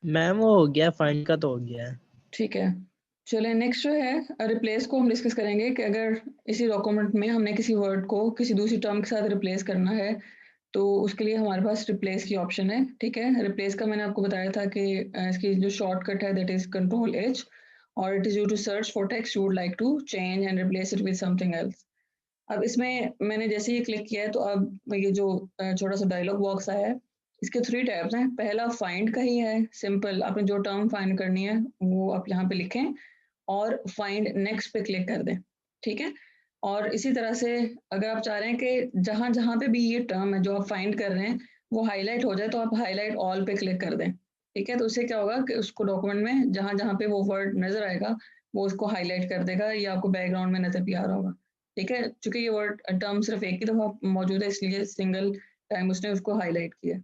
Ma'am वो हो गया, फाइंड का तो हो गया है। ठीक है, चलिए नेक्स्ट जो है रिप्लेस को हम डिस्कस करेंगे कि अगर इसी डॉक्यूमेंट में हमने किसी वर्ड को किसी दूसरी टर्म के साथ रिप्लेस करना है तो उसके लिए हमारे पास रिप्लेस की ऑप्शन है। ठीक है, रिप्लेस का मैंने आपको बताया था कि इसकी जो शॉर्टकट है दैट इज कंट्रोल एच, और it is you to search for text you would like to change and replace it with something else. अब इसमें मैंने जैसे ही क्लिक किया है तो अब ये जो छोटा सा डायलॉग बॉक्स आया है, इसके 3 टैब्स हैं। पहला फाइंड का ही है, सिंपल आपने जो टर्म फाइंड करनी है वो आप यहाँ पे लिखें और फाइंड नेक्स्ट पे क्लिक कर दें। ठीक है, और इसी तरह से अगर आप चाह रहे हैं कि जहाँ जहाँ पे भी ये टर्म है जो आप फाइंड कर रहे हैं वो हाईलाइट हो जाए तो आप हाईलाइट ऑल पे क्लिक कर दें। ठीक है, तो उससे क्या होगा कि उसको डॉक्यूमेंट में जहाँ जहाँ पे वो वर्ड नजर आएगा वो उसको हाईलाइट कर देगा, या आपको बैकग्राउंड में नजर भी आ रहा होगा। ठीक है, चूंकि ये वर्ड टर्म सिर्फ एक ही दफा मौजूद है इसलिए सिंगल टाइम उसने उसको हाईलाइट किया।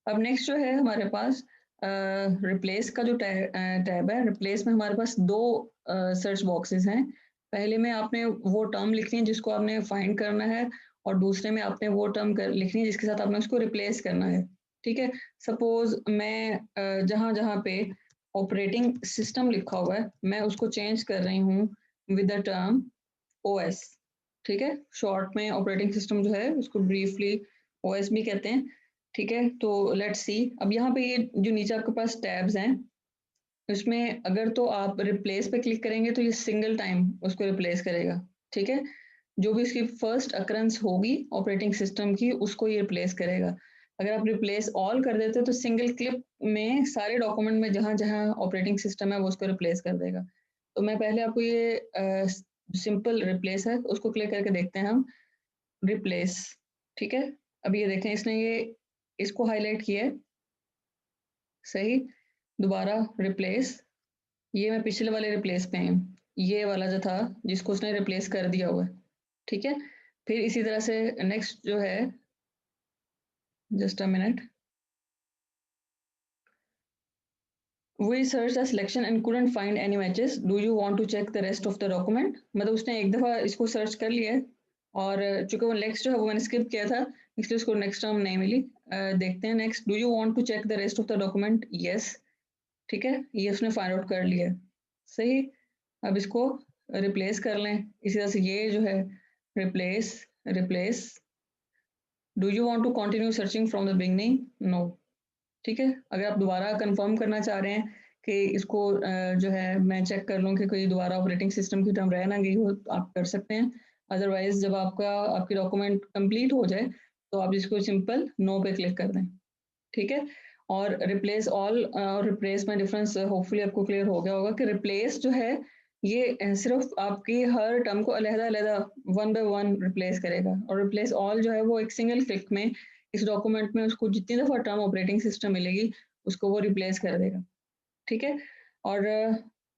अब नेक्स्ट जो है हमारे पास रिप्लेस का जो टैब है, रिप्लेस में हमारे पास 2 सर्च बॉक्सेस हैं। पहले में आपने वो टर्म लिखनी है जिसको आपने फाइंड करना है, और दूसरे में आपने वो टर्म लिखनी है जिसके साथ आपने उसको रिप्लेस करना है। ठीक है, सपोज मैं जहाँ जहाँ पे ऑपरेटिंग सिस्टम लिखा हुआ है मैं उसको चेंज कर रही हूँ विद द टर्म ओएस। ठीक है, शॉर्ट में ऑपरेटिंग सिस्टम जो है उसको ब्रीफली ओएस भी कहते हैं। ठीक है, तो लेट्स सी, अब यहाँ पे ये जो नीचे आपके पास टैब्स हैं उसमें अगर तो आप रिप्लेस पे क्लिक करेंगे तो ये सिंगल टाइम उसको रिप्लेस करेगा। ठीक है, जो भी उसकी फर्स्ट अकरेंस होगी ऑपरेटिंग सिस्टम की उसको ये रिप्लेस करेगा। अगर आप रिप्लेस ऑल कर देते तो सिंगल क्लिक में सारे डॉक्यूमेंट में जहाँ जहाँ ऑपरेटिंग सिस्टम है वो उसको रिप्लेस कर देगा। तो मैं पहले आपको ये सिंपल रिप्लेस है उसको क्लिक करके देखते हैं हम। रिप्लेस, ठीक है, अब ये देखें इसने ये इसको हाईलाइट किया है, सही। दोबारा रिप्लेस, ये मैं पिछले वाले रिप्लेस पे हूँ, ये वाला जो था जिसको उसने रिप्लेस कर दिया हुआ है। ठीक है, फिर इसी तरह से नेक्स्ट जो है, just a minute, we searched the selection and couldn't find any matches, do you want to check the rest of the document। मतलब उसने एक दफ़ा इसको सर्च कर लिया है और चूंकि वो नेक्स्ट जो है वो मैंने स्किप किया था इसलिए उसको नेक्स्ट टर्म नहीं मिली। देखते हैं next, do you want to check the rest of the document, yes. ठीक है, ये उसने फाइंड आउट कर लिया है, सही। अब इसको रिप्लेस कर लें इसी तरह से, ये जो है replace, replace, do you want to continue searching from the beginning, no. ठीक है, अगर आप दोबारा कंफर्म करना चाह रहे हैं कि इसको जो है मैं चेक कर लूँ कि कोई दोबारा ऑपरेटिंग सिस्टम की टर्म रह ना गई हो तो आप कर सकते हैं। अदरवाइज जब आपकी डॉक्यूमेंट कंप्लीट हो जाए तो आप इसको सिंपल नो पे क्लिक कर दें। ठीक है, और रिप्लेस ऑल और रिप्लेस में डिफरेंस होपफुली आपको क्लियर हो गया होगा कि रिप्लेस जो है ये सिर्फ आपकी हर टर्म को अलग-अलग वन बाय वन रिप्लेस करेगा, और रिप्लेस ऑल जो है वो एक सिंगल क्लिक में इस डॉक्यूमेंट में उसको जितनी दफ़ा टर्म ऑपरेटिंग सिस्टम मिलेगी उसको वो रिप्लेस कर देगा। ठीक है, और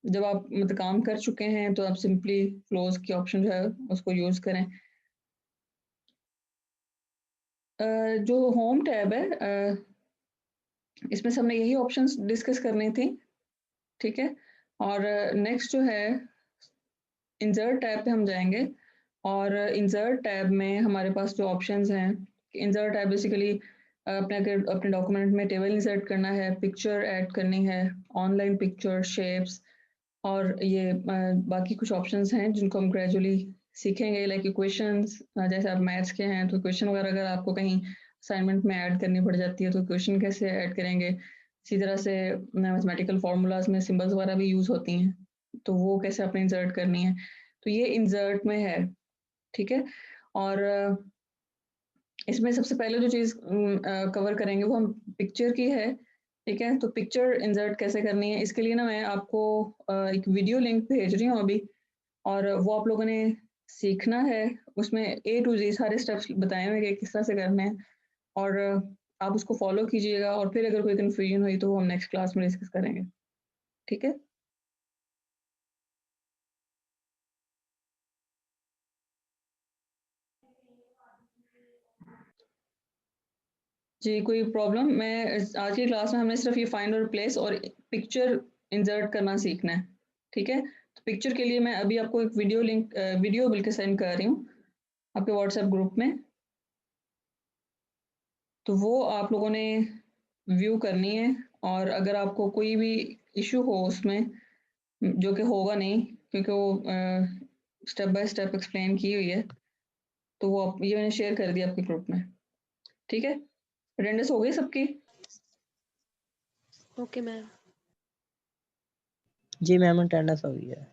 जब आप मतलब काम कर चुके हैं तो आप सिंपली क्लोज की ऑप्शन जो है उसको यूज़ करें। जो होम टैब है इसमें से हमने यही ऑप्शंस डिस्कस करनी थी। ठीक है, और नेक्स्ट जो है इंसर्ट टैब पे हम जाएंगे, और इंसर्ट टैब में हमारे पास जो ऑप्शंस हैं, इंसर्ट टैब बेसिकली अपने अगर अपने डॉक्यूमेंट में टेबल इंसर्ट करना है, पिक्चर ऐड करनी है, ऑनलाइन पिक्चर, शेप्स, और ये बाकी कुछ ऑप्शंस हैं जिनको हम ग्रेजुअली सीखेंगे, लाइक इक्वेशंस। जैसे आप मैथ्स के हैं तो इक्वेशन वगैरह अगर आपको कहीं असाइनमेंट में ऐड करनी पड़ जाती है तो इक्वेशन कैसे ऐड करेंगे। इसी तरह से मैथमेटिकल फार्मूलाज में सिंबल्स वगैरह भी यूज़ होती हैं तो वो कैसे आपने इंसर्ट करनी है, तो ये इंसर्ट में है। ठीक है, और इसमें सबसे पहले जो चीज़ कवर करेंगे वो हम पिक्चर की है। ठीक है, तो पिक्चर इंसर्ट कैसे करनी है इसके लिए ना मैं आपको एक वीडियो लिंक भेज रही हूँ अभी, और वो आप लोगों ने सीखना है। उसमें ए टू जी सारे स्टेप्स बताए हुए हैं कि किस तरह से करने हैं, और आप उसको फॉलो कीजिएगा, और फिर अगर कोई कन्फ्यूजन हुई तो वो हम नेक्स्ट क्लास में डिस्कस करेंगे। ठीक है, जी कोई प्रॉब्लम, मैं आज की क्लास में हमने सिर्फ ये फाइंड और रिप्लेस और पिक्चर इंसर्ट करना सीखना है। ठीक है, तो पिक्चर के लिए मैं अभी आपको एक वीडियो बल्कि सेंड कर रही हूँ आपके व्हाट्सएप ग्रुप में, तो वो आप लोगों ने व्यू करनी है और अगर आपको कोई भी इशू हो उसमें, जो कि होगा नहीं क्योंकि वो स्टेप बाय स्टेप एक्सप्लेन की हुई है, तो वो ये मैंने शेयर कर दिया आपके ग्रुप में। ठीक है, अटेंडेंस हो गई सबकी? Okay ma'am. जी मैम अटेंडेंस हो गई है।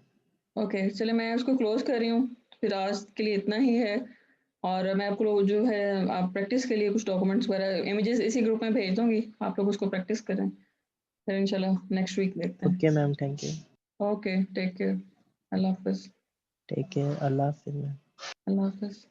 ओके, चलिए मैं उसको क्लोज कर रही हूँ। फिर आज के लिए इतना ही है, और मैं आपको जो है आप प्रैक्टिस के लिए कुछ डॉक्यूमेंट्स वगैरह इमेजेस इसी ग्रुप में भेज दूंगी, आप लोग उसको प्रैक्टिस करें, फिर इंशाल्लाह नेक्स्ट वीक देखते हैं। Okay ma'am, thank you. Okay, take care, Allah हाफिज़। टेक केयर, अल्लाह हाफिज़ मैम। अल्लाह हाफिज़।